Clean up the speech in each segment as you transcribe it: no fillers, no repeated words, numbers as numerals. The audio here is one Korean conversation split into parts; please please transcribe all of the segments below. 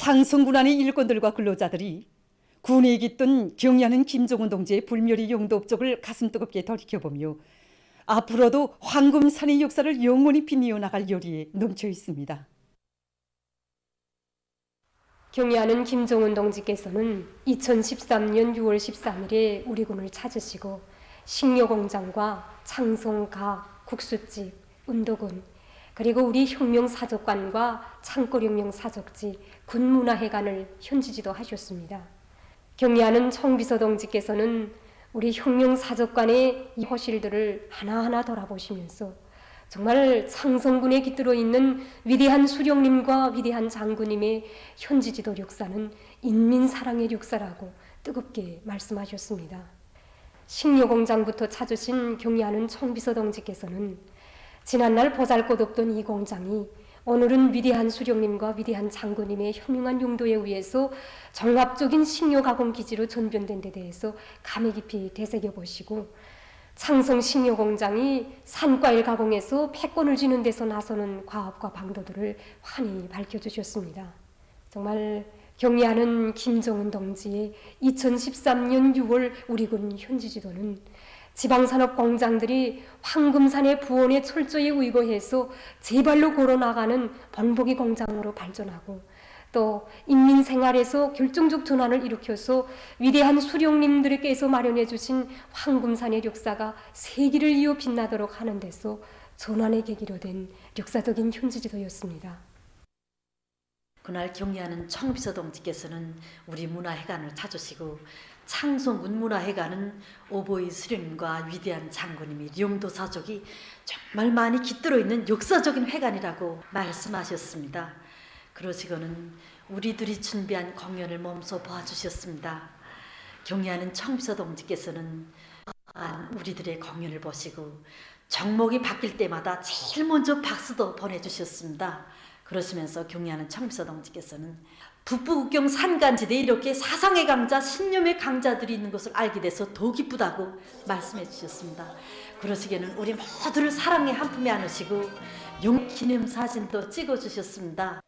창성군 안의 일꾼들과 근로자들이 군에 깃든 경야는 김종훈 동지의 불멸의 용도 업적을 가슴 뜨겁게 돌이켜보며 앞으로도 황금산의 역사를 영원히 빛내어 나갈 열의에 넘쳐 있습니다. 경야는 김종훈 동지께서는 2013년 6월 13일에 우리 군을 찾으시고 식료공장과 창송가, 국수집, 운도군, 그리고 우리 혁명사족관과 창고혁명사족지, 군문화회관을 현지지도 하셨습니다. 경야는 청비서 동지께서는 우리 혁명사족관의 이 허실들을 하나하나 돌아보시면서 정말 창성군에 깃들어 있는 위대한 수령님과 위대한 장군님의 현지지도 역사는 인민사랑의 역사라고 뜨겁게 말씀하셨습니다. 식료공장부터 찾으신 경야는 청비서 동지께서는 지난날 보잘것없던 이 공장이 오늘은 위대한 수령님과 위대한 장군님의 현명한 용도에 의해서 종합적인 식료가공기지로 전변된 데 대해서 감회 깊이 되새겨보시고 창성식료공장이 산과일 가공에서 패권을 쥐는 데서 나서는 과업과 방도들을 환히 밝혀주셨습니다. 정말 경애하는 김종훈 동지의 2013년 6월 우리 군 현지지도는 지방산업 공장들이 황금산의 부원에 철저히 의거해서 제발로 걸어나가는 번복이 공장으로 발전하고 또 인민생활에서 결정적 전환을 일으켜서 위대한 수령님들께서 마련해 주신 황금산의 역사가 세기를 이어 빛나도록 하는 데서 전환의 계기로 된 역사적인 현지지도였습니다. 그날 경애하는 청비서 동지께서는 우리 문화회관을 찾으시고 창성군 문화회관은 오보이 수령님과 위대한 장군님이 용도사족이 정말 많이 깃들어 있는 역사적인 회관이라고 말씀하셨습니다. 그러시고는 우리들이 준비한 공연을 몸소 봐주셨습니다. 경애하는 청비서 동지께서는 우리들의 공연을 보시고 정목이 바뀔 때마다 제일 먼저 박수도 보내주셨습니다. 그러시면서 경애하는 청비서 동지께서는 북부국경 산간지대에 이렇게 사상의 강자, 신념의 강자들이 있는 것을 알게 돼서 더 기쁘다고 말씀해 주셨습니다. 그러시기에는 우리 모두를 사랑의 한 품에 안으시고 기념사진도 찍어주셨습니다.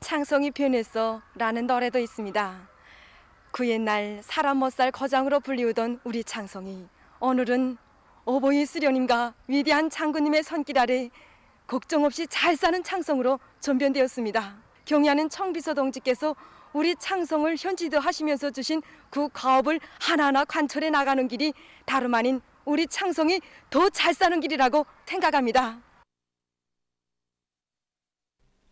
창성이 변했어 라는 노래도 있습니다. 그 옛날 사람 못 살 거장으로 불리우던 우리 창성이 오늘은 오보이 수령님과 위대한 장군님의 손길 아래 걱정 없이 잘 사는 창성으로 전변되었습니다. 경애하는 청비서 동지께서 우리 창성을 현지도 하시면서 주신 그 과업을 하나하나 관철해 나가는 길이 다름 아닌 우리 창성이 더 잘 사는 길이라고 생각합니다.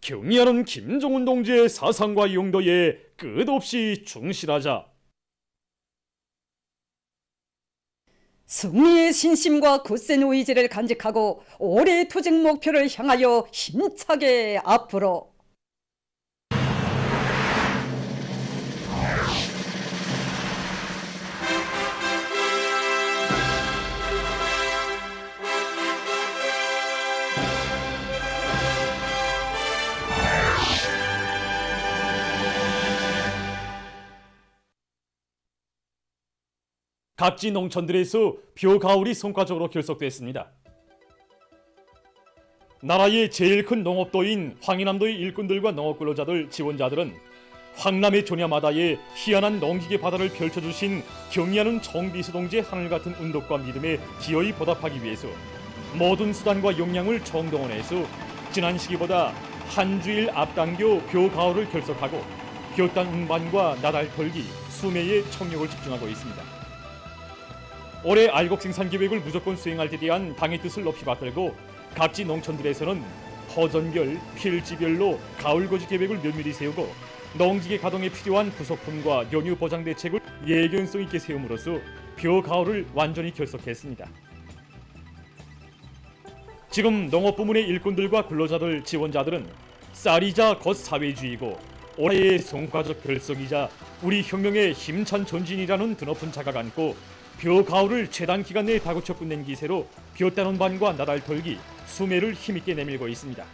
경애하는 김종훈 동지의 사상과 용도에 끝없이 충실하자. 승리의 신심과 굳센 의지를 간직하고 올해의 투쟁 목표를 향하여 힘차게 앞으로. 각지 농촌들에서 벼가을이 성과적으로 결석됐습니다. 나라의 제일 큰 농업도인 황해남도의 일꾼들과 농업근로자들, 지원자들은 황남의 조냐마다의 희한한 농기계 바다를 펼쳐주신 경애하는 청비서 동지의 하늘같은 운동과 믿음에 기어이 보답하기 위해서 모든 수단과 역량을 총동원해서 지난 시기보다 한 주일 앞당겨 벼가을을 결석하고 벼땅 운반과 나달 털기, 수매에 총력을 집중하고 있습니다. 올해 알곡 생산 계획을 무조건 수행할 데 대한 당의 뜻을 높이 받들고 각지 농촌들에서는 허전별, 필지별로 가을거지 계획을 면밀히 세우고 농기계 가동에 필요한 부속품과 연유 보장 대책을 예견성 있게 세움으로써 벼가을을 완전히 결석했습니다. 지금 농업부문의 일꾼들과 근로자들, 지원자들은 쌀이자 곧 사회주의고 올해의 성과적 결석이자 우리 혁명의 힘찬 전진이라는 드높은 자각 안고 벼가을을 최단 기간 내에 다구쳐 끝낸 기세로 벼땅 운반과 나달 털기, 수매를 힘있게 내밀고 있습니다.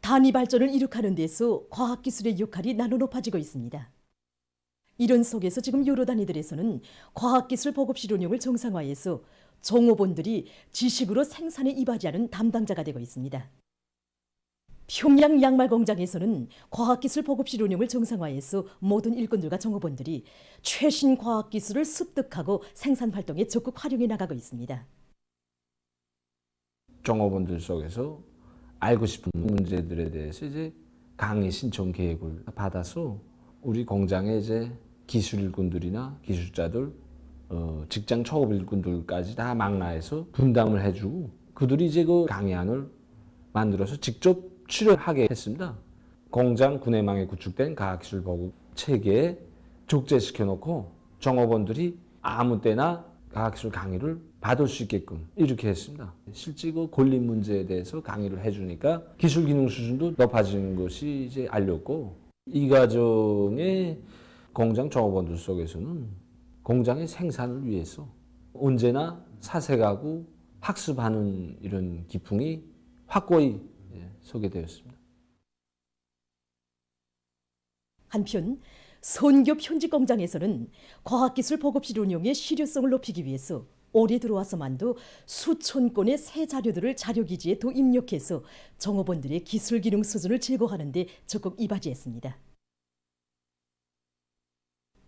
단위 발전을 이룩하는 데서 과학기술의 역할이 나눠 높아지고 있습니다. 이런 속에서 지금 여러 단위들에서는 과학기술 보급 실운용을 정상화해서 종업원들이 지식으로 생산에 이바지하는 담당자가 되고 있습니다. 평양 양말 공장에서는 과학기술 보급실 운영을 정상화해서 모든 일꾼들과 종업원들이 최신 과학기술을 습득하고 생산 활동에 적극 활용해 나가고 있습니다. 종업원들 속에서 알고 싶은 문제들에 대해서 이제 강의 신청 계획을 받아서 우리 공장의 이제 기술 일꾼들이나 기술자들, 직장 초급 일꾼들까지 다 망라해서 분담을 해주고 그들이 이제 그 강의안을 만들어서 직접 출연하게 했습니다. 공장 구내망에 구축된 과학기술 보급 체계에 족제시켜 놓고 종업원들이 아무 때나 과학기술 강의를 받을 수 있게끔 이렇게 했습니다. 실제 그 권리 문제에 대해서 강의를 해주니까 기술 기능 수준도 높아지는 것이 이제 알렸고, 이 과정에 공장 종업원들 속에서는 공장의 생산을 위해서 언제나 사색하고 학습하는 이런 기풍이 확고히 소개되었습니다. 한편 선교 편집 공장에서는 과학기술 보급실 운영의 실효성을 높이기 위해서 올해 들어와서 만두 수천 건의 새 자료들을 자료기지에 더 입력해서 종업원들의 기술 기능 수준을 제고하는 데 적극 이바지했습니다.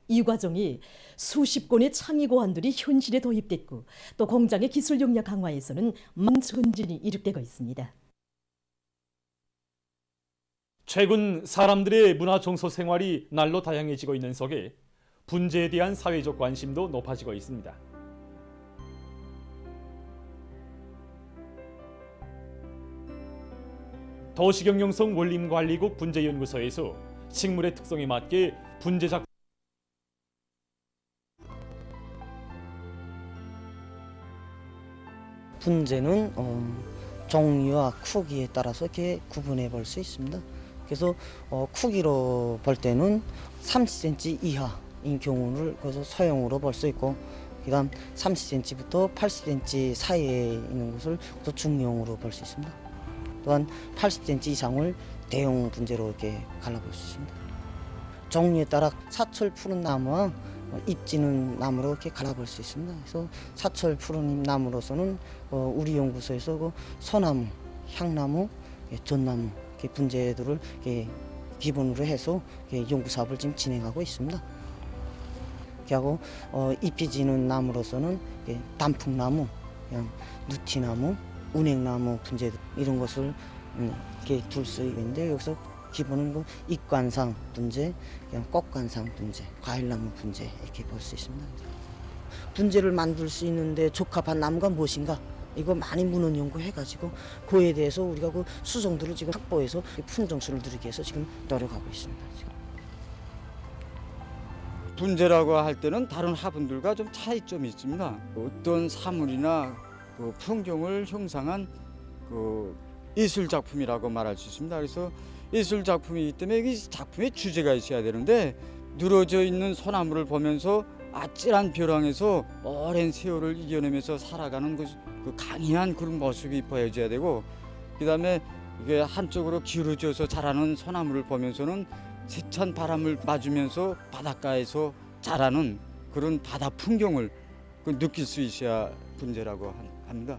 이 과정이 수십 건의 창의 고안들이 현실에 도입됐고 또 공장의 기술 역량 강화에서는 많은 전진이 이룩되고 있습니다. 최근 사람들의 문화 정서 생활이 날로 다양해지고 있는 속에 분재에 대한 사회적 관심도 높아지고 있습니다. 도시경영성 원림관리국 분재연구소에서 식물의 특성에 맞게 분재 작품 분재는 종류와 크기에 따라서 이렇게 구분해 볼 수 있습니다. 그래서 크기로 볼 때는 30cm 이하인 경우를 그래서 소형으로 볼 수 있고, 그다음 30cm부터 80cm 사이에 있는 것을 또 중형으로 볼 수 있습니다. 또한 80cm 이상을 대형 분재로 이렇게 갈라볼 수 있습니다. 종류에 따라 사철 푸른 나무와 잎지는 나무로 이렇게 갈라볼 수 있습니다. 그래서 사철 푸른 나무로서는 우리 연구소에서 그 소나무, 향나무, 전나무 이렇게 분재들을 이렇게 기본으로 해서 이렇게 연구 사업을 지금 진행하고 있습니다. 하고 잎이 지는 나무로서는 단풍나무, 그냥 누티나무, 운행나무 분재 이런 것을 이렇게 둘 수 있는데, 여기서 기본은 그 잎관상 분재, 그냥 꽃관상 분재, 과일나무 분재 이렇게 볼 수 있습니다. 분재를 만들 수 있는데 적합한 나무가 무엇인가? 이거 많이 문헌 연구해가지고 그에 대해서 우리가 그 수종들을 지금 확보해서 품종수를 누리기 위해서 지금 노력하고 있습니다. 지금. 분재라고 할 때는 다른 화분들과 좀 차이점이 있습니다. 어떤 사물이나 그 풍경을 형상한 그 예술 작품이라고 말할 수 있습니다. 그래서 예술 작품이기 때문에 이 작품에 주제가 있어야 되는데, 늘어져 있는 소나무를 보면서 아찔한 벼랑에서 오랜 세월을 이겨내면서 살아가는 그 강인한 그런 모습이 보여져야 되고, 그다음에 이게 한쪽으로 기울어져서 자라는 소나무를 보면서는 세찬 바람을 맞으면서 바닷가에서 자라는 그런 바다 풍경을 느낄 수 있어야 분재라고 합니다.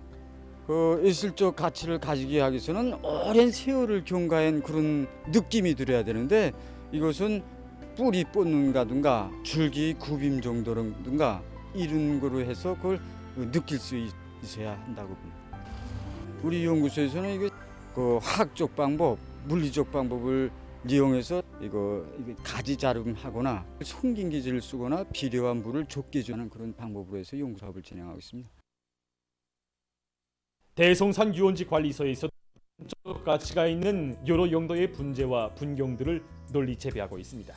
그 예술적 가치를 가지기 위해서는 오랜 세월을 경과한 그런 느낌이 들어야 되는데, 이것은 뿌리 뻗는가든가 줄기 굽임 정도든가 이런 거로 해서 그걸 느낄 수 있어야 한다고 봅니다. 우리 연구소에서는 이게 그 화학적 방법, 물리적 방법을 이용해서 이거 가지 자름하거나 송긴기질을 쓰거나 비료와 물을 좁게 주는 그런 방법으로 해서 연구 사업을 진행하고 있습니다. 대성산 유원지 관리소에서 적 가치가 있는 여러 용도의 분재와 분경들을 널리 재배하고 있습니다.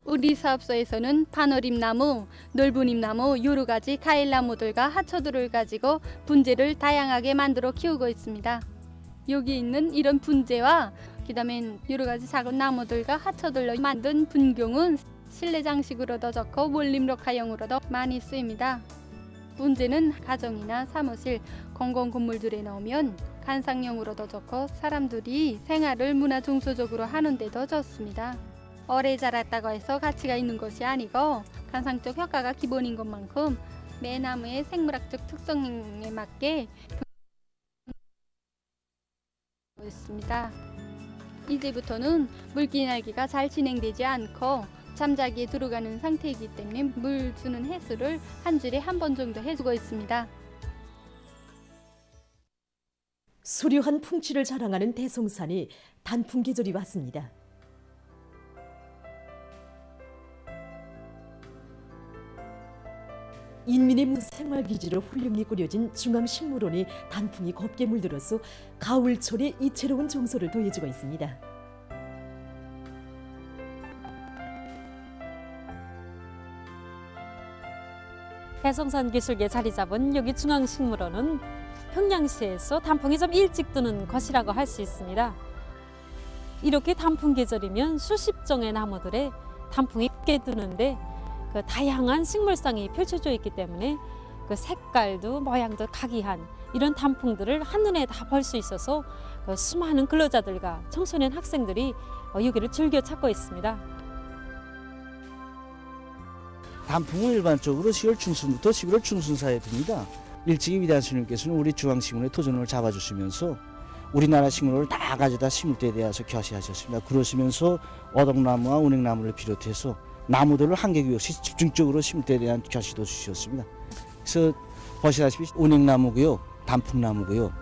우리 사업소에서는 반어림나무, 넓은잎나무, 여러 가지 과일나무들과 하초들을 가지고 분재를 다양하게 만들어 키우고 있습니다. 여기 있는 이런 분재와 그다음에 여러 가지 작은 나무들과 하초들로 만든 분경은 실내 장식으로도 좋고 원림록화용으로도 많이 쓰입니다. 분재는 가정이나 사무실, 공공 건물들에 넣으면 관상용으로도 좋고 사람들이 생활을 문화중소적으로 하는데도 좋습니다. 오래 자랐다고 해서 가치가 있는 것이 아니고 관상적 효과가 기본인 것만큼 매 나무의 생물학적 특성에 맞게 있습니다. 이제부터는 물기날기가 잘 진행되지 않고 잠자기에 들어가는 상태이기 때문에 물 주는 횟수를 한 주에 한 번 정도 해주고 있습니다. 수려한 풍치를 자랑하는 대송산이 단풍 계절이 왔습니다. 인민의 생활기지로 훌륭히 꾸려진 중앙식물원에 단풍이 곱게 물들어서 가을철에 이채로운 정서를 더해주고 있습니다. 대송산 기슭에 자리 잡은 여기 중앙식물원은 평양시에서 단풍이 좀 일찍 뜨는 것이라고 할 수 있습니다. 이렇게 단풍 계절이면 수십 종의 나무들에 단풍이 꽤 뜨는데 그 다양한 식물상이 펼쳐져 있기 때문에 그 색깔도 모양도 각이한 이런 단풍들을 한눈에 다 볼 수 있어서 그 수많은 근로자들과 청소년 학생들이 여기를 즐겨 찾고 있습니다. 단풍은 일반적으로 10월 중순부터 11월 중순 사이에 듭니다. 일찍이 위대한 스님께서는 우리 중앙식물의 토종을 잡아주시면서 우리나라 식물을 다 가져다 심을 때에 대해서 교시하셨습니다. 그러시면서 어덕나무와 운행나무를 비롯해서 나무들을 한 개기 없이 집중적으로 심을 때에 대한 교시도 주셨습니다. 그래서 보시다시피 운행나무고요, 단풍나무고요,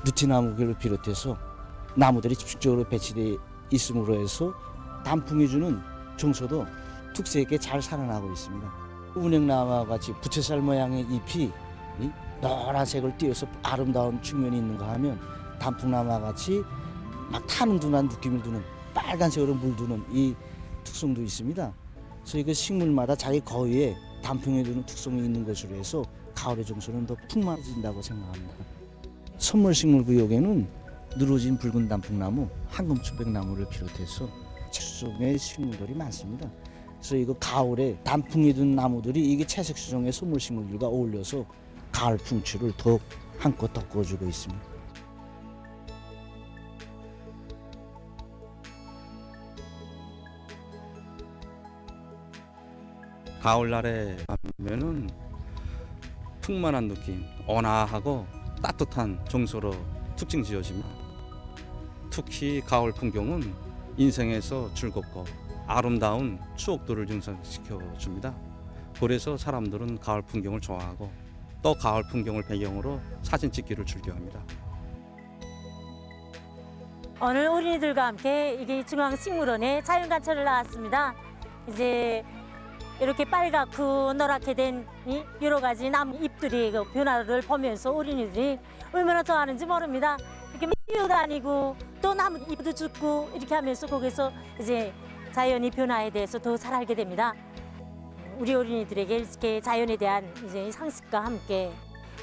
누티나무를 비롯해서 나무들이 집중적으로 배치되어 있음으로 해서 단풍이 주는 정서도 특색 있게 잘 살아나고 있습니다. 운행나무와 같이 부채살 모양의 잎이 노란색을 띄어서 아름다운 측면이 있는가 하면 단풍나무와 같이 막 타는 듯한 느낌을 주는 빨간색으로 물드는 이 특성도 있습니다. 그래서 이거 식물마다 자기 거위에 단풍에 주는 특성이 있는 것으로 해서 가을의 정서는 더 풍만해진다고 생각합니다. 선물식물 구역에는 누러진 붉은 단풍나무, 황금초백나무를 비롯해서 채수종의 식물들이 많습니다. 그래서 이거 가을에 단풍이 든 나무들이 이게 채색 수종의 선물식물들과 어울려서 가을 풍치를 더욱 한껏 덮어주고 있습니다. 가을날에 가면은 풍만한 느낌, 온화하고 따뜻한 정서로 특징 지어집니다. 특히 가을 풍경은 인생에서 즐겁고 아름다운 추억들을 연상시켜 줍니다. 그래서 사람들은 가을 풍경을 좋아하고 또 가을 풍경을 배경으로 사진 찍기를 즐겨합니다. 오늘 어린이들과 함께 이게 중앙식물원에 자연관찰을 나왔습니다. 이제 이렇게 빨갛고 노랗게 된 여러 가지 나무 잎들이 그 변화를 보면서 어린이들이 얼마나 좋아하는지 모릅니다. 이렇게 뛰어다니고 또 나무 잎도 줍고 이렇게 하면서 거기서 이제 자연의 변화에 대해서 더 잘 알게 됩니다. 우리 어린이들에게 이렇게 자연에 대한 이제 상식과 함께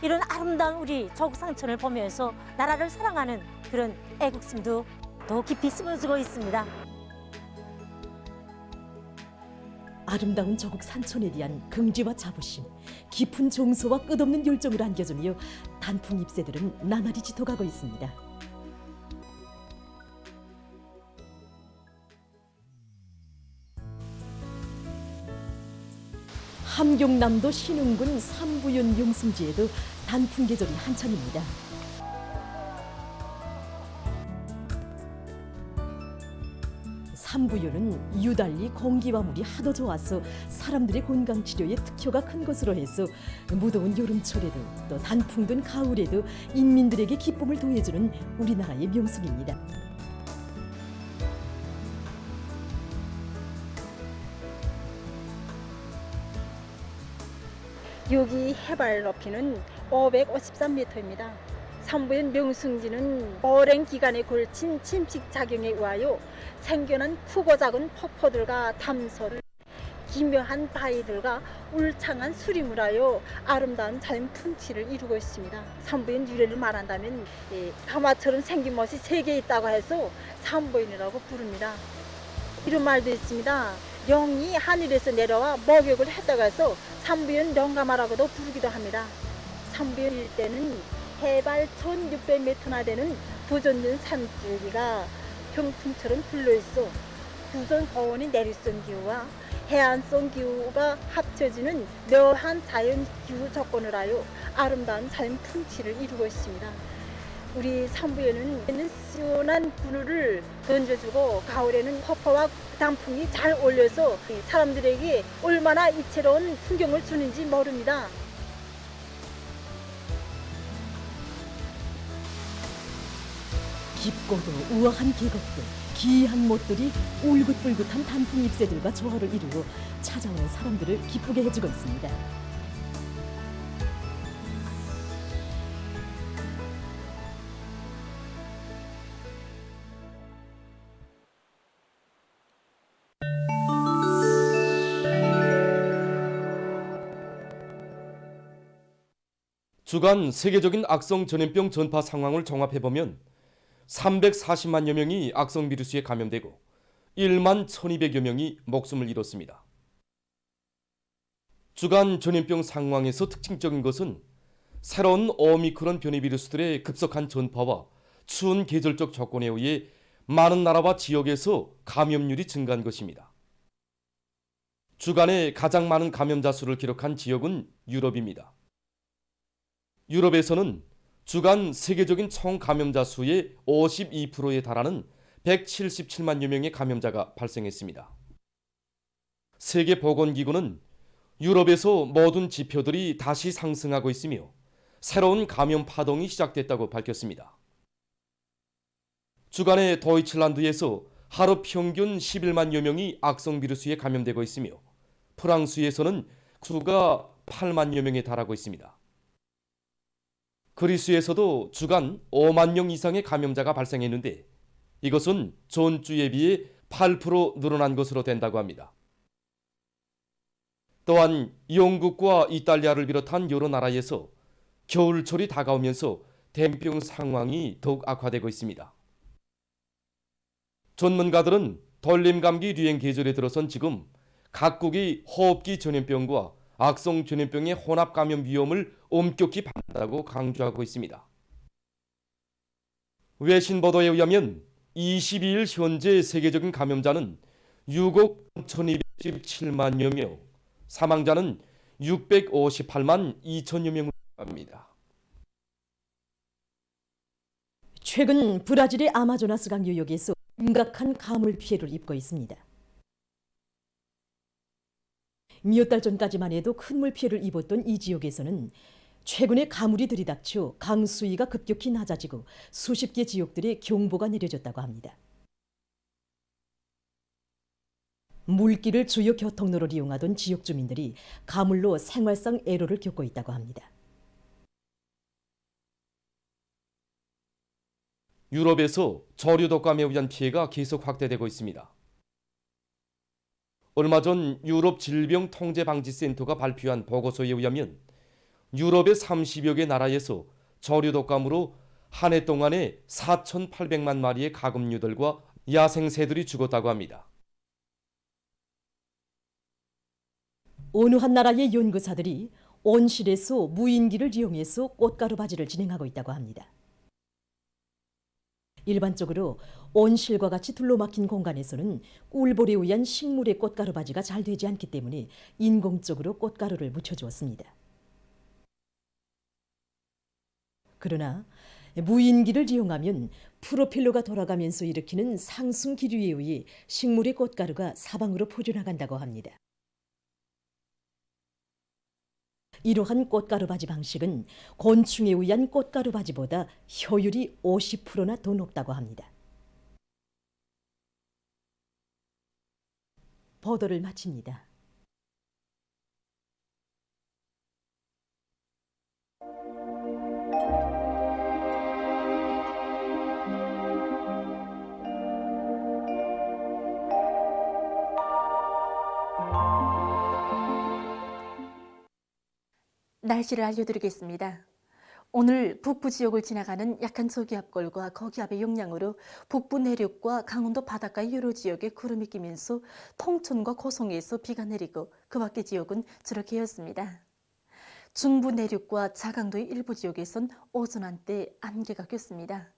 이런 아름다운 우리 조국 상천을 보면서 나라를 사랑하는 그런 애국심도 더 깊이 심어주고 있습니다. 아름다운 조국 산천에 대한 긍지와 자부심, 깊은 정서와 끝없는 열정을 안겨주며 단풍 잎새들은 나날이 짙어가고 있습니다. 함경남도 신흥군 삼부연 용승지에도 단풍 계절이 한창입니다. 삼부연은 유달리 공기와 물이 하도 좋아서 사람들의 건강치료에 특효가 큰 것으로 해서 무더운 여름철에도 또 단풍 든 가을에도 인민들에게 기쁨을 더해주는 우리나라의 명승입니다. 여기 해발 높이는 553m입니다. 삼부연 명승지는 오랜 기간에 걸친 침식 작용에 의하여 생겨난 크고 작은 폭포들과 담소를 기묘한 바위들과 울창한 수림을 하여 아름다운 자연 풍치를 이루고 있습니다. 삼부연 유래를 말한다면 가마처럼 생긴 못이 3개 있다고 해서 삼부연이라고 부릅니다. 이런 말도 있습니다. 영이 하늘에서 내려와 목욕을 했다고 해서 삼부연 영가마라고도 부르기도 합니다. 삼부연 일대는 해발 1600m나 되는 부전된 산줄기가 병풍처럼 둘러있어 부전 고온의 내리선 기후와 해안성 기후가 합쳐지는 묘한 자연 기후 조건을 하여 아름다운 자연 풍치를 이루고 있습니다. 우리 삼부에는 시원한 그늘을 던져주고 가을에는 퍼퍼와 단풍이 잘 어울려서 사람들에게 얼마나 이채로운 풍경을 주는지 모릅니다. 깊고도 우아한 계곡들, 기이한 못들이 울긋불긋한 단풍 잎새들과 조화를 이루고 찾아오는 사람들을 기쁘게 해주고 있습니다. 주간 세계적인 악성 전염병 전파 상황을 종합해보면 340만여 명이 악성 비루스에 감염되고 1만 1200여 명이 목숨을 잃었습니다. 주간 전염병 상황에서 특징적인 것은 새로운 오미크론 변이 비루스들의 급속한 전파와 추운 계절적 조건에 의해 많은 나라와 지역에서 감염률이 증가한 것입니다. 주간에 가장 많은 감염자 수를 기록한 지역은 유럽입니다. 유럽에서는 주간 세계적인 총 감염자 수의 52%에 달하는 177만여 명의 감염자가 발생했습니다. 세계보건기구는 유럽에서 모든 지표들이 다시 상승하고 있으며 새로운 감염 파동이 시작됐다고 밝혔습니다. 주간에 도이칠란드에서 하루 평균 11만여 명이 악성 비루스에 감염되고 있으며 프랑스에서는 수가 8만여 명에 달하고 있습니다. 그리스에서도 주간 5만 명 이상의 감염자가 발생했는데 이것은 전주에 비해 8% 늘어난 것으로 된다고 합니다. 또한 영국과 이탈리아를 비롯한 여러 나라에서 겨울철이 다가오면서 대병 상황이 더욱 악화되고 있습니다. 전문가들은 돌림감기 유행 계절에 들어선 지금 각국이 호흡기 전염병과 악성 전염병의 혼합 감염 위험을 엄격히 판단하고 강조하고 있습니다. 외신 보도에 의하면 22일 현재 세계적인 감염자는 6억 1217만여 명, 사망자는 658만 2천여 명을 합니다. 최근 브라질의 아마조나스강 유역에서 심각한 가물 피해를 입고 있습니다. 몇 달 전까지만 해도 큰 물 피해를 입었던 이 지역에서는 최근에 가물이 들이닥쳐 강수위가 급격히 낮아지고 수십 개 지역들에 경보가 내려졌다고 합니다. 물길을 주요 교통로로 이용하던 지역 주민들이 가물로 생활상 애로를 겪고 있다고 합니다. 유럽에서 저류 독감에 의한 피해가 계속 확대되고 있습니다. 얼마 전 유럽 질병통제방지센터가 발표한 보고서에 의하면 유럽의 30여 개 나라에서 저류 독감으로 한 해 동안에 4,800만 마리의 가금류들과 야생새들이 죽었다고 합니다. 어느 한 나라의 연구사들이 온실에서 무인기를 이용해서 꽃가루 바지를 진행하고 있다고 합니다. 일반적으로 온실과 같이 둘러막힌 공간에서는 꿀벌에 의한 식물의 꽃가루 바지가 잘 되지 않기 때문에 인공적으로 꽃가루를 묻혀주었습니다. 그러나 무인기를 이용하면 프로펠러가 돌아가면서 일으키는 상승 기류에 의해 식물의 꽃가루가 사방으로 퍼져나간다고 합니다. 이러한 꽃가루 바지 방식은 곤충에 의한 꽃가루 바지보다 효율이 50%나 더 높다고 합니다. 보도를 마칩니다. 날씨를 알려드리겠습니다. 오늘 북부 지역을 지나가는 약한 저기압골과 거기압의 영향으로 북부 내륙과 강원도 바닷가 여러 지역에 구름이 끼면서 통천과 고성에서 비가 내리고 그 밖의 지역은 주로 개었습니다. 중부 내륙과 자강도의 일부 지역에선 오전 한때 안개가 꼈습니다.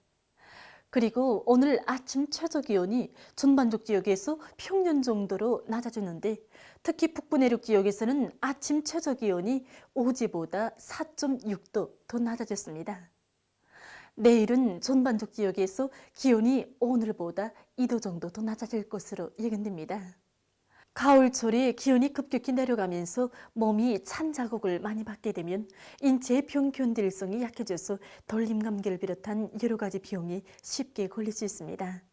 그리고 오늘 아침 최저기온이 전반적 지역에서 평년 정도로 낮아졌는데 특히 북부 내륙 지역에서는 아침 최저기온이 어제보다 4.6도 더 낮아졌습니다. 내일은 전반적 지역에서 기온이 오늘보다 2도 정도 더 낮아질 것으로 예견됩니다. 가을철에 기온이 급격히 내려가면서 몸이 찬 자극을 많이 받게 되면 인체의 병 견딜성이 약해져서 돌림 감기를 비롯한 여러 가지 병이 쉽게 걸릴 수 있습니다.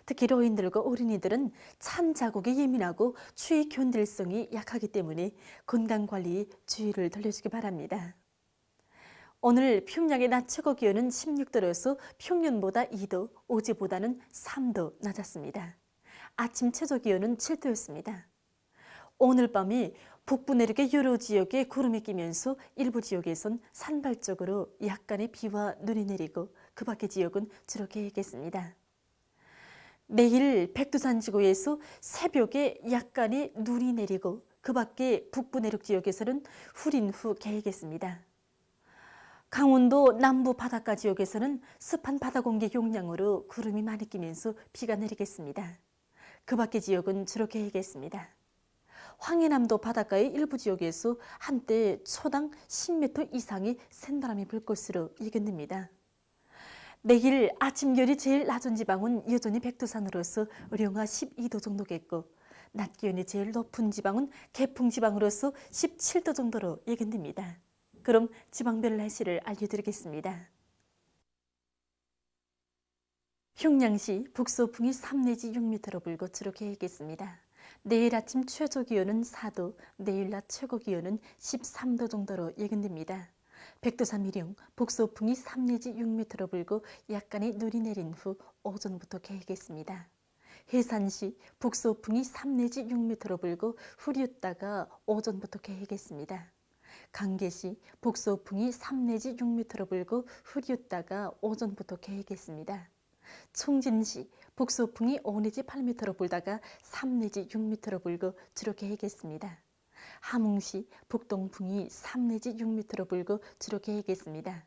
특히 노인들과 어린이들은 찬 자극에 예민하고 추위 견딜성이 약하기 때문에 건강관리에 주의를 돌려주기 바랍니다. 오늘 평양의 낮 최고 기온은 16도로서 평년보다 2도, 어제보다는 3도 낮았습니다. 아침 최저 기온은 7도였습니다. 오늘 밤이 북부 내륙의 여러 지역에 구름이 끼면서 일부 지역에선 산발적으로 약간의 비와 눈이 내리고 그 밖의 지역은 주로 개겠습니다. 내일 백두산 지구에서 새벽에 약간의 눈이 내리고 그 밖의 북부 내륙 지역에서는 후린 후 개겠습니다. 강원도 남부 바닷가 지역에서는 습한 바다 공기 용량으로 구름이 많이 끼면서 비가 내리겠습니다. 그 밖의 지역은 주로 개겠습니다. 황해남도 바닷가의 일부 지역에서 한때 초당 10m 이상의 센바람이 불 것으로 예견됩니다. 내일 아침 기온이 제일 낮은 지방은 여전히 백두산으로서 영하 12도 정도겠고 낮 기온이 제일 높은 지방은 개풍지방으로서 17도 정도로 예견됩니다. 그럼 지방별 날씨를 알려드리겠습니다. 평양시 북서풍이 3 내지 6m로 불고 주로 개겠습니다. 내일 아침 최저 기온은 4도, 내일 낮 최고 기온은 13도 정도로 예견됩니다. 백두산 미령 북서풍이 3 내지 6m로 불고 약간의 눈이 내린 후 오전부터 개겠습니다. 해산시 북서풍이 3 내지 6m로 불고 흐렸다가 오전부터 개겠습니다. 강계시 북서풍이 3 내지 6m로 불고 흐렸다가 오전부터 개겠습니다. 총진시 북서풍이 5 내지 8m로 불다가 3 내지 6m로 불고 주로 개겠습니다. 함흥시 북동풍이 3 내지 6m로 불고 주로 개겠습니다.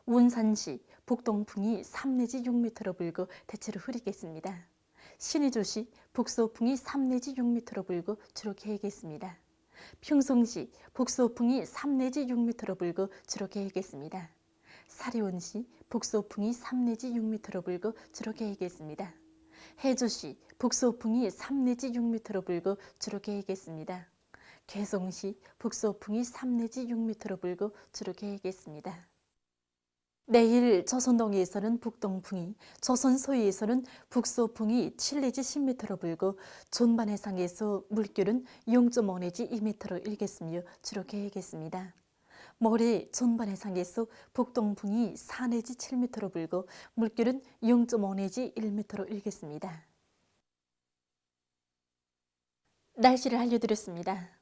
운산시 북동풍이 3 내지 6m로 불고 대체로 흐리겠습니다. 신의주시 북서풍이 3 내지 6m로 불고 주로 개겠습니다. 평성시 북서풍이 3 내지 6m로 불고 주로 개겠습니다. 사리온시 북서풍이 3 내지 6m로 불고 주로 개겠습니다. 해주시 북서풍이 3 내지 6m로 불고 주로 개겠습니다. 개성시 북서풍이 3 내지 6m로 불고 주로 개겠습니다. 내일 조선 동해에서는 북동풍이, 조선 서해에서는 북서풍이 7 내지 10m로 불고 전반 해상에서 물결은 0.5 내지 2m로 일겠으며 주로 개겠습니다. 모레 전반 해상에서 북동풍이 4 내지 7m로 불고 물결은 0.5 내지 1m로 일겠습니다. 날씨를 알려드렸습니다.